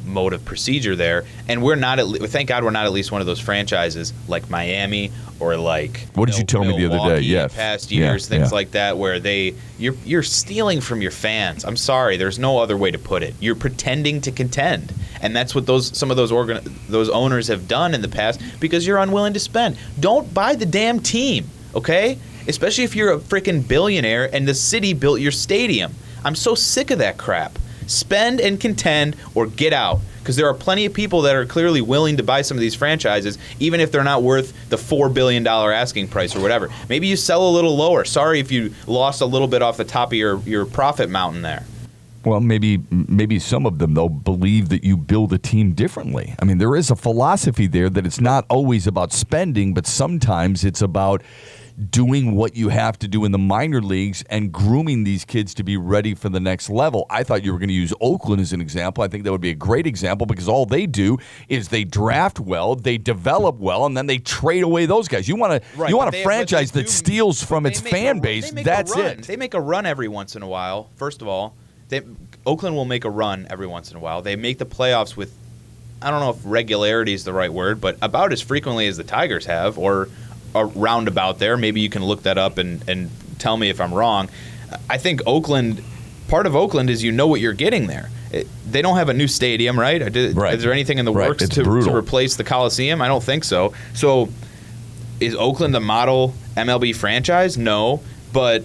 mode of procedure there. And thank God we're not at least one of those franchises like Miami or like what did you tell me the other day? Yeah, past years, things like that, where you're stealing from your fans. I'm sorry, there's no other way to put it. You're pretending to contend, and that's what some of those owners have done in the past because you're unwilling to spend. Don't buy the damn team, okay? Especially if you're a freaking billionaire and the city built your stadium. I'm so sick of that crap. Spend and contend or get out. Because there are plenty of people that are clearly willing to buy some of these franchises, even if they're not worth the $4 billion asking price or whatever. Maybe you sell a little lower. Sorry if you lost a little bit off the top of your profit mountain there. Well, maybe some of them, though, believe that you build a team differently. I mean, there is a philosophy there that it's not always about spending, but sometimes it's about doing what you have to do in the minor leagues and grooming these kids to be ready for the next level. I thought you were going to use Oakland as an example. I think that would be a great example because all they do is they draft well, they develop well, and then they trade away those guys. You want a franchise that steals from its fan base. That's it. They make a run every once in a while, first of all. Oakland will make a run every once in a while. They make the playoffs with, I don't know if regularity is the right word, but about as frequently as the Tigers have, or a roundabout there. Maybe you can look that up and tell me if I'm wrong. I think part of Oakland is what you're getting there. They don't have a new stadium, right? Is there anything in the works to replace the Coliseum? I don't think so. So is Oakland the model MLB franchise? No, but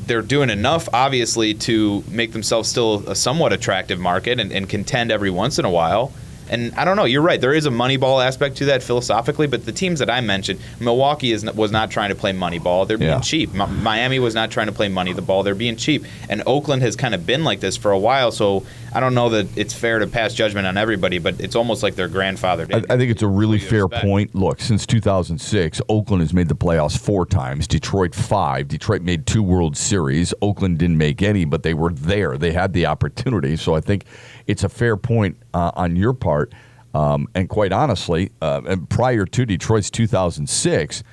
they're doing enough, obviously, to make themselves still a somewhat attractive market and contend every once in a while. And I don't know. You're right. There is a Moneyball aspect to that philosophically, but the teams that I mentioned, Milwaukee was not trying to play Moneyball. They're being cheap. Miami was not trying to play money the ball. They're being cheap. And Oakland has kind of been like this for a while, so I don't know that it's fair to pass judgment on everybody, but it's almost like they're grandfathered. I think it's a really fair point. Look, since 2006, Oakland has made the playoffs 4 times, Detroit 5. Detroit made 2 World Series. Oakland didn't make any, but they were there. They had the opportunity. So I think it's a fair point on your part. And quite honestly, and prior to Detroit's 2006,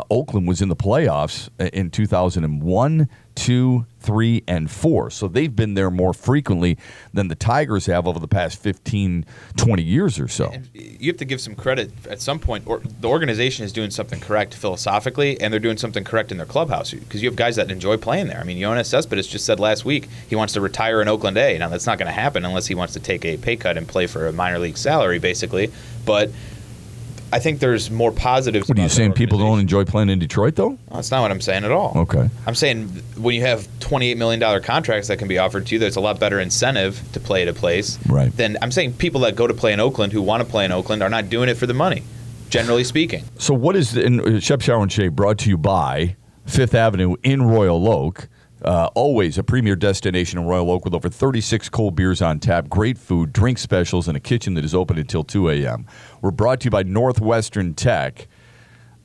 Oakland was in the playoffs in 2001, 2, 3, and 4. So they've been there more frequently than the Tigers have over the past 15, 20 years or so. And you have to give some credit at some point. The organization is doing something correct philosophically, and they're doing something correct in their clubhouse because you have guys that enjoy playing there. I mean, Yoenis Cespedes just said last week he wants to retire in Oakland A. Now, that's not going to happen unless he wants to take a pay cut and play for a minor league salary, basically. But I think there's more positives. What are you saying? People don't enjoy playing in Detroit, though? No, that's not what I'm saying at all. Okay. I'm saying when you have $28 million contracts that can be offered to you, there's a lot better incentive to play at a place. Right. Then I'm saying people that go to play in Oakland who want to play in Oakland are not doing it for the money, generally speaking. So what is Shep Shower and Shave brought to you by Fifth Avenue in Royal Oak? Always a premier destination in Royal Oak with over 36 cold beers on tap, great food, drink specials, and a kitchen that is open until 2 a.m. We're brought to you by Northwestern Tech.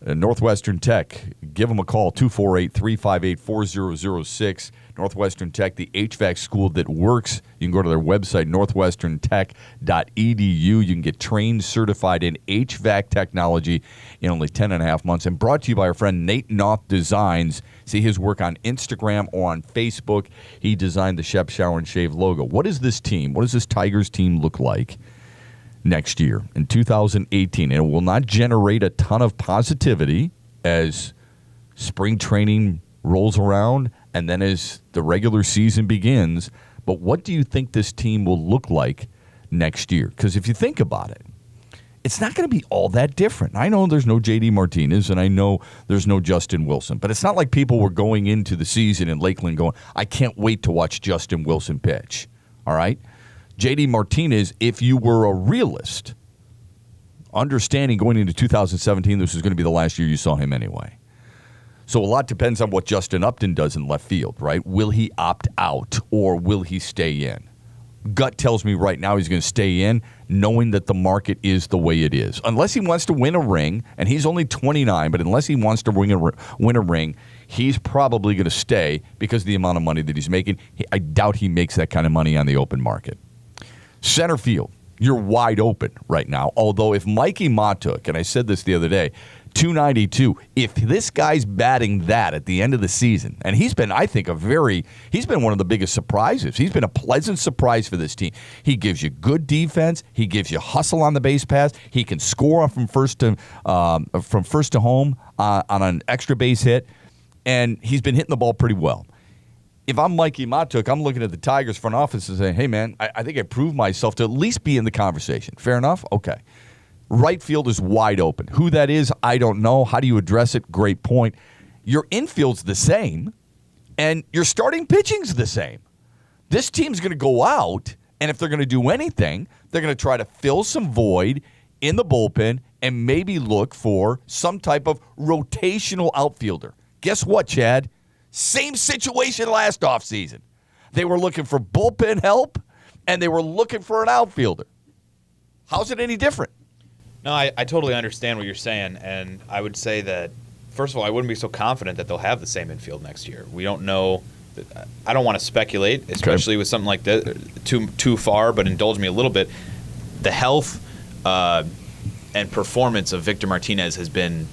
Northwestern Tech, give them a call, 248-358-4006. Northwestern Tech, the HVAC school that works. You can go to their website, northwesterntech.edu. You can get trained, certified in HVAC technology in only 10 and a half months. And brought to you by our friend Nate Knopf Designs. See his work on Instagram or on Facebook. He designed the Shep Shower and Shave logo. What is this team? What does this Tigers team look like next year in 2018? And it will not generate a ton of positivity as spring training rolls around and then as the regular season begins. But what do you think this team will look like next year? Because if you think about it, it's not going to be all that different. I know there's no J.D. Martinez, and I know there's no Justin Wilson, but it's not like people were going into the season in Lakeland going, I can't wait to watch Justin Wilson pitch. All right? J.D. Martinez, if you were a realist, understanding going into 2017 this was going to be the last year you saw him anyway. So a lot depends on what Justin Upton does in left field, right? Will he opt out or will he stay in? Gut tells me right now he's going to stay in, knowing that the market is the way it is. Unless he wants to win a ring, and he's only 29, but unless he wants to win a ring, he's probably going to stay because of the amount of money that he's making. I doubt he makes that kind of money on the open market. Center field, you're wide open right now. Although if Mikey Matuk, and I said this the other day, 292, if this guy's batting that at the end of the season, and he's been, I think, he's been one of the biggest surprises. He's been a pleasant surprise for this team. He gives you good defense. He gives you hustle on the base pass. He can score from first to home on an extra base hit, and he's been hitting the ball pretty well. If I'm Mikey Matuk, I'm looking at the Tigers front office and saying, hey, man, I think I proved myself to at least be in the conversation. Fair enough? Okay. Right field is wide open. Who that is, I don't know. How do you address it? Great point. Your infield's the same, and your starting pitching's the same. This team's going to go out, and if they're going to do anything, they're going to try to fill some void in the bullpen and maybe look for some type of rotational outfielder. Guess what, Chad? Same situation last offseason. They were looking for bullpen help, and they were looking for an outfielder. How's it any different? No, I totally understand what you're saying, and I would say that, first of all, I wouldn't be so confident that they'll have the same infield next year. We don't know. I don't want to speculate, especially with something like this, too far, but indulge me a little bit. The health and performance of Victor Martinez has been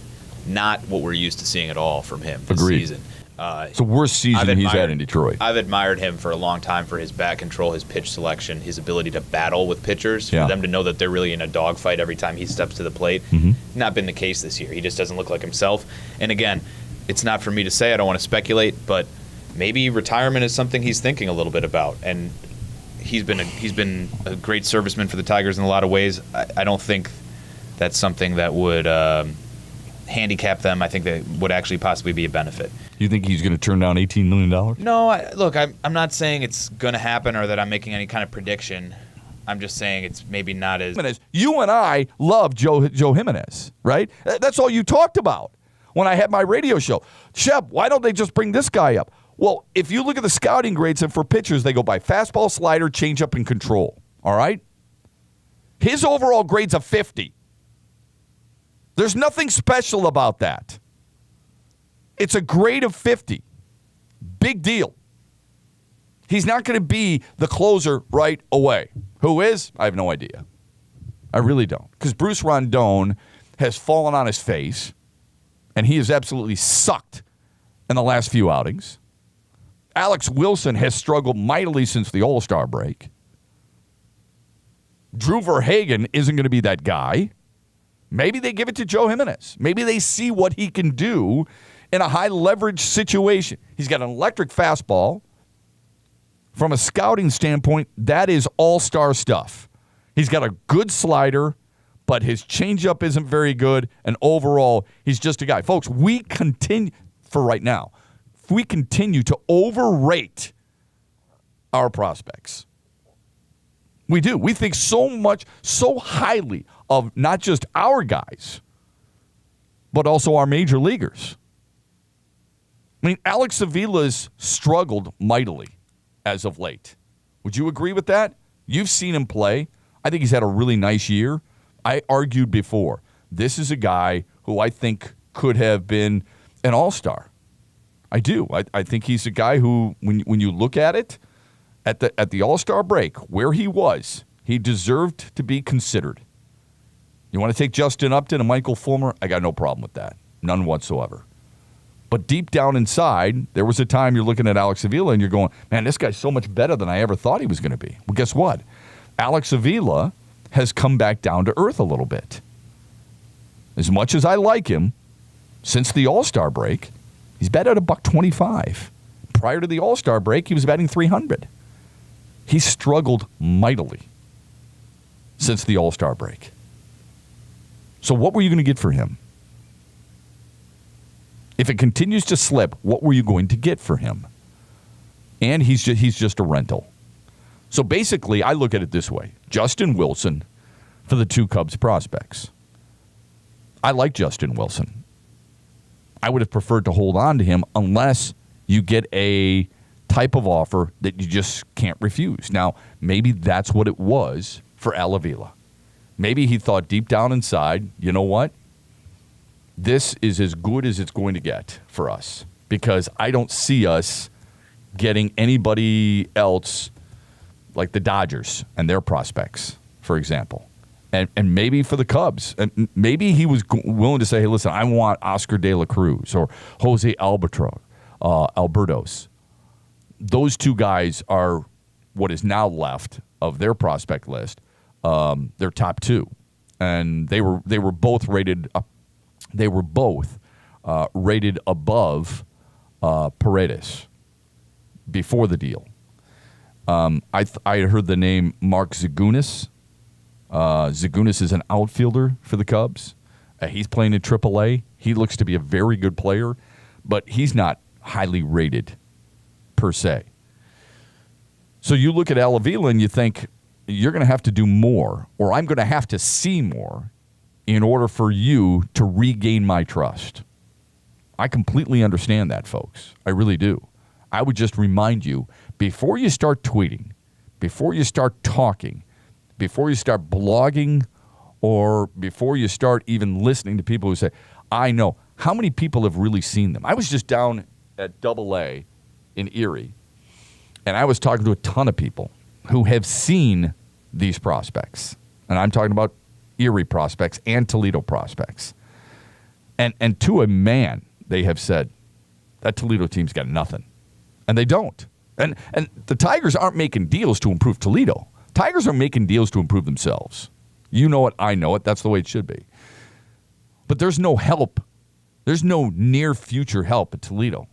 not what we're used to seeing at all from him this season. It's the worst season he's had in Detroit. I've admired him for a long time for his bat control, his pitch selection, his ability to battle with pitchers, for them to know that they're really in a dogfight every time he steps to the plate. Not been the case this year. He just doesn't look like himself. And again, it's not for me to say. I don't want to speculate, but maybe retirement is something he's thinking a little bit about. And he's been a great serviceman for the Tigers in a lot of ways. I don't think that's something that would handicap them. I think that would actually possibly be a benefit. You think he's going to turn down $18 million? No, look, I'm not saying it's going to happen or that I'm making any kind of prediction. I'm just saying it's maybe not as... You and I love Joe Jimenez, right? That's all you talked about when I had my radio show. Shep, why don't they just bring this guy up? Well, if you look at the scouting grades and for pitchers, they go by fastball, slider, changeup, and control. All right? His overall grade's a 50. There's nothing special about that. It's a grade of 50. Big deal. He's not going to be the closer right away. Who is? I have no idea. I really don't. Because Bruce Rondon has fallen on his face, and he has absolutely sucked in the last few outings. Alex Wilson has struggled mightily since the All-Star break. Drew Verhagen isn't going to be that guy. Maybe they give it to Joe Jimenez. Maybe they see what he can do in a high-leverage situation. He's got an electric fastball. From a scouting standpoint, that is all-star stuff. He's got a good slider, but his changeup isn't very good, and overall, he's just a guy. Folks, we continue to overrate our prospects. We do. We think so highly of not just our guys, but also our major leaguers. I mean, Alex Avila's struggled mightily as of late. Would you agree with that? You've seen him play. I think he's had a really nice year. I argued before, this is a guy who I think could have been an all-star. I do. I think he's a guy who, when you look at it, at the All-Star break, where he was, he deserved to be considered. You want to take Justin Upton and Michael Fulmer? I got no problem with that. None whatsoever. But deep down inside, there was a time you're looking at Alex Avila and you're going, man, this guy's so much better than I ever thought he was going to be. Well, guess what? Alex Avila has come back down to earth a little bit. As much as I like him, since the All-Star break, he's batted $125. Prior to the All-Star break, he was batting .300. He struggled mightily since the All-Star break. So what were you going to get for him? If it continues to slip, what were you going to get for him? And he's just a rental. So basically, I look at it this way. Justin Wilson for the two Cubs prospects. I like Justin Wilson. I would have preferred to hold on to him unless you get a type of offer that you just can't refuse. Now, maybe that's what it was for Al Avila. Maybe he thought deep down inside, you know what? This is as good as it's going to get for us because I don't see us getting anybody else like the Dodgers and their prospects, for example. And maybe for the Cubs. And maybe he was willing to say, hey, listen, I want Oscar De La Cruz or Jose Albertos. Those two guys are what is now left of their prospect list, their top two. And they were both rated up. They were both rated above Paredes before the deal. I heard the name Mark Zagunis. Zagunis is an outfielder for the Cubs. He's playing in AAA. He looks to be a very good player, but he's not highly rated per se. So you look at Al Avila and you think, you're going to have to do more, or I'm going to have to see more in order for you to regain my trust. I completely understand that, folks. I really do. I would just remind you, before you start tweeting, before you start talking, before you start blogging, or before you start even listening to people who say, I know, how many people have really seen them? I was just down at AA in Erie, and I was talking to a ton of people who have seen these prospects. And I'm talking about Erie prospects and Toledo prospects. And to a man, they have said, that Toledo team's got nothing. And they don't. And the Tigers aren't making deals to improve Toledo. Tigers are making deals to improve themselves. You know it, I know it. That's the way it should be. But there's no help. There's no near future help at Toledo.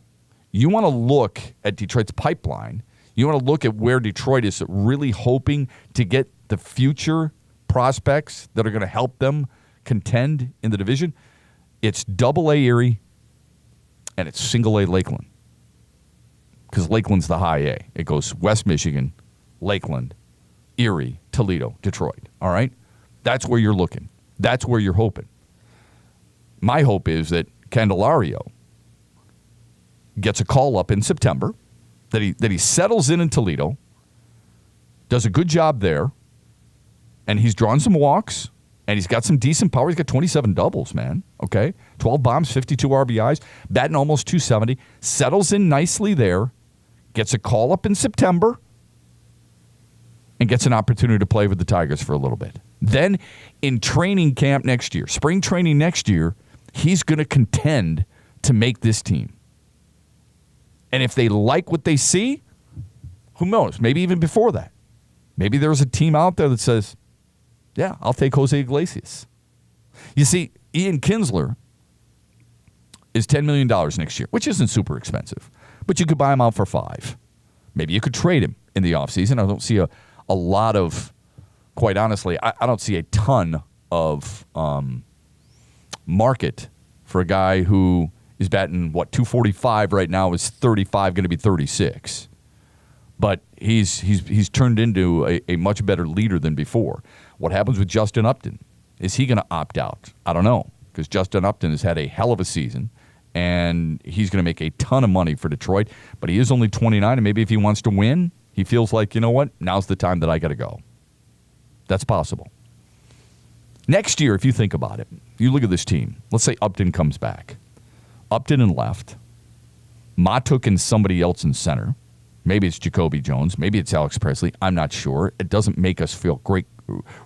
You want to look at Detroit's pipeline. You want to look at where Detroit is really hoping to get the future prospects that are going to help them contend in the division. It's AA Erie and it's single A Lakeland. Because Lakeland's the high A. It goes West Michigan, Lakeland, Erie, Toledo, Detroit. All right? That's where you're looking. That's where you're hoping. My hope is that Candelario gets a call up in September, that he settles in Toledo, does a good job there, and he's drawn some walks, and he's got some decent power. He's got 27 doubles, man. Okay? 12 bombs, 52 RBIs, batting almost 270, settles in nicely there, gets a call up in September, and gets an opportunity to play with the Tigers for a little bit. Then in training camp next year, spring training next year, he's going to contend to make this team. And if they like what they see, who knows? Maybe even before that. Maybe there's a team out there that says, yeah, I'll take Jose Iglesias. You see, Ian Kinsler is $10 million next year, which isn't super expensive. But you could buy him out for $5 million. Maybe you could trade him in the offseason. I don't see a lot of, quite honestly, I don't see a ton of market for a guy who is batting, 245 right now, is 35, going to be 36. But he's turned into a much better leader than before. What happens with Justin Upton? Is he going to opt out? I don't know, because Justin Upton has had a hell of a season, and he's going to make a ton of money for Detroit. But he is only 29, and maybe if he wants to win, he feels like, you know what, now's the time that I got to go. That's possible. Next year, if you think about it, if you look at this team, let's say Upton comes back. Upton in left, Matuk and somebody else in center. Maybe it's Jacoby Jones. Maybe it's Alex Presley. I'm not sure. It doesn't make us feel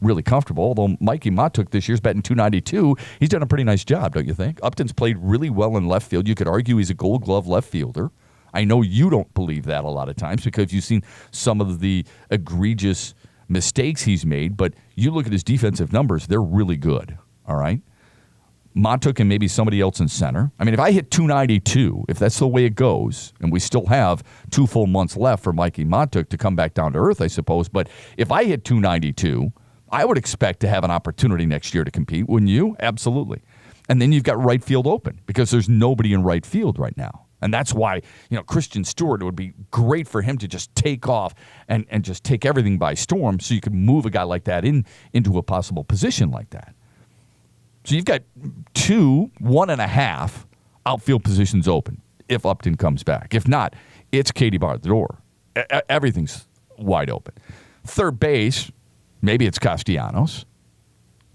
really comfortable. Although Mikey Matuk this year's batting .292. He's done a pretty nice job, don't you think? Upton's played really well in left field. You could argue he's a Gold Glove left fielder. I know you don't believe that a lot of times because you've seen some of the egregious mistakes he's made, but you look at his defensive numbers, they're really good, all right? Matuk and maybe somebody else in center. I mean, if I hit .292, if that's the way it goes, and we still have 2 full months left for Mikey Matuk to come back down to earth, I suppose, but if I hit .292, I would expect to have an opportunity next year to compete, wouldn't you? Absolutely. And then you've got right field open because there's nobody in right field right now. And that's why, Christian Stewart, it would be great for him to just take off and just take everything by storm so you could move a guy like that into a possible position like that. So you've got 2, 1.5 outfield positions open if Upton comes back. If not, it's Katie Bar at the door. Everything's wide open. Third base, maybe it's Castellanos.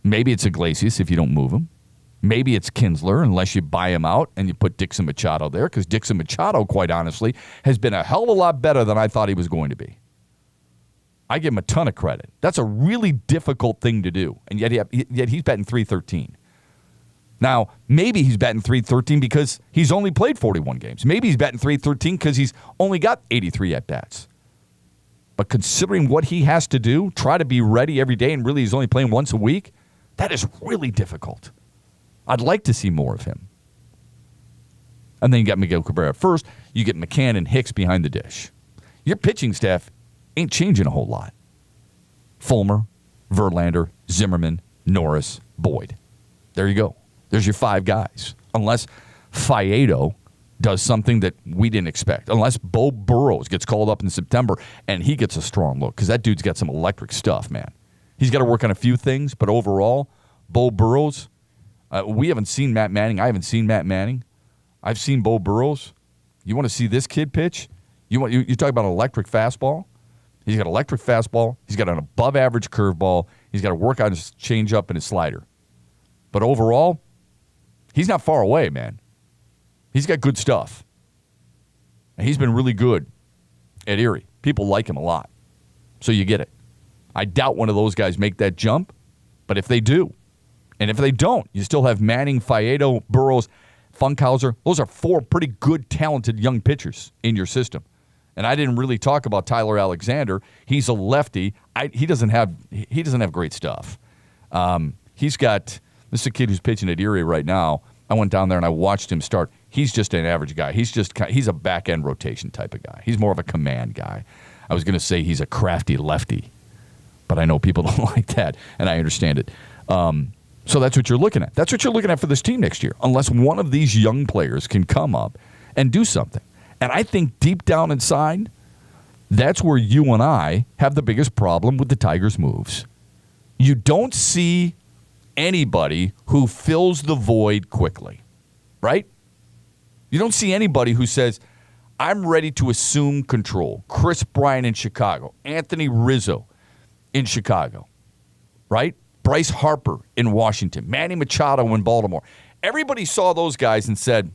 Maybe it's Iglesias if you don't move him. Maybe it's Kinsler unless you buy him out and you put Dixon Machado there, because Dixon Machado, quite honestly, has been a hell of a lot better than I thought he was going to be. I give him a ton of credit. That's a really difficult thing to do, and yet he's batting .313. Now, maybe he's batting .313 because he's only played 41 games. Maybe he's batting .313 because he's only got 83 at-bats. But considering what he has to do, try to be ready every day, and really he's only playing once a week, that is really difficult. I'd like to see more of him. And then you got Miguel Cabrera first. You get McCann and Hicks behind the dish. Your pitching staff ain't changing a whole lot. Fulmer, Verlander, Zimmerman, Norris, Boyd. There you go. There's your 5 guys. Unless Faedo does something that we didn't expect. Unless Bo Burrows gets called up in September and he gets a strong look, because that dude's got some electric stuff, man. He's got to work on a few things, but overall, Bo Burrows, we haven't seen Matt Manning. I haven't seen Matt Manning. I've seen Bo Burrows. You want to see this kid pitch? You talk about an electric fastball? He's got an electric fastball. He's got an above-average curveball. He's got to work on his changeup and his slider. But overall, he's not far away, man. He's got good stuff. And he's been really good at Erie. People like him a lot. So you get it. I doubt one of those guys make that jump, but if they do, and if they don't, you still have Manning, Faedo, Burrows, Funkhauser. Those are 4 pretty good, talented young pitchers in your system. And I didn't really talk about Tyler Alexander. He's a lefty. He doesn't have great stuff. He's got this is a kid who's pitching at Erie right now. I went down there and I watched him start. He's just an average guy. He's a back end rotation type of guy. He's more of a command guy. I was going to say he's a crafty lefty, but I know people don't like that, and I understand it. So that's what you're looking at. That's what you're looking at for this team next year, unless one of these young players can come up and do something. And I think deep down inside, that's where you and I have the biggest problem with the Tigers' moves. You don't see anybody who fills the void quickly, right? You don't see anybody who says, I'm ready to assume control. Chris Bryant in Chicago, Anthony Rizzo in Chicago, right? Bryce Harper in Washington, Manny Machado in Baltimore. Everybody saw those guys and said,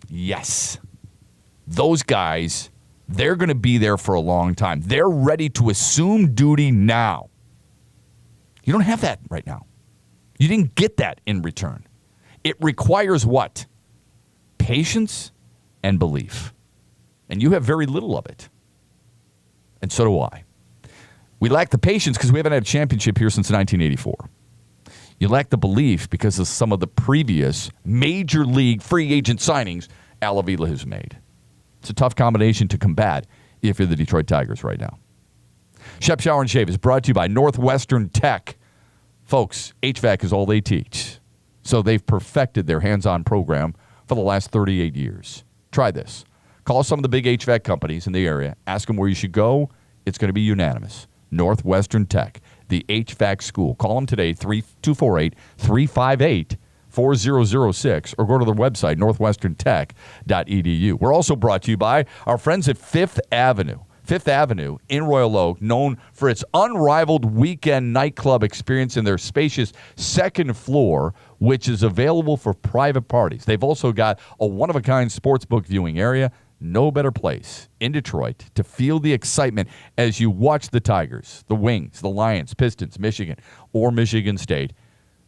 yes, those guys, they're going to be there for a long time. They're ready to assume duty now. You don't have that right now. You didn't get that in return. It requires what? Patience and belief. And you have very little of it. And so do I. We lack the patience because we haven't had a championship here since 1984. You lack the belief because of some of the previous major league free agent signings Avila has made. It's a tough combination to combat if you're the Detroit Tigers right now. Shep Shower and Shave is brought to you by Northwestern Tech. Folks, HVAC is all they teach. So they've perfected their hands-on program for the last 38 years. Try this. Call some of the big HVAC companies in the area. Ask them where you should go. It's going to be unanimous. Northwestern Tech, the HVAC school. Call them today, 248-358-4006, or go to their website, northwesterntech.edu. We're also brought to you by our friends at Fifth Avenue. Fifth Avenue in Royal Oak, known for its unrivaled weekend nightclub experience in their spacious second floor, which is available for private parties. They've also got a one-of-a-kind sportsbook viewing area. No better place in Detroit to feel the excitement as you watch the Tigers, the Wings, the Lions, Pistons, Michigan, or Michigan State.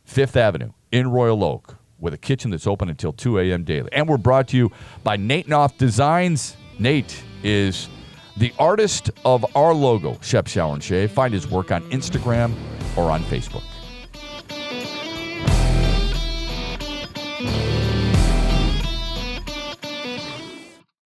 Fifth Avenue in Royal Oak with a kitchen that's open until 2 a.m. daily. And we're brought to you by Nate Knopf Designs. Nate is the artist of our logo, Shep Shower and Shave. Find his work on Instagram or on Facebook.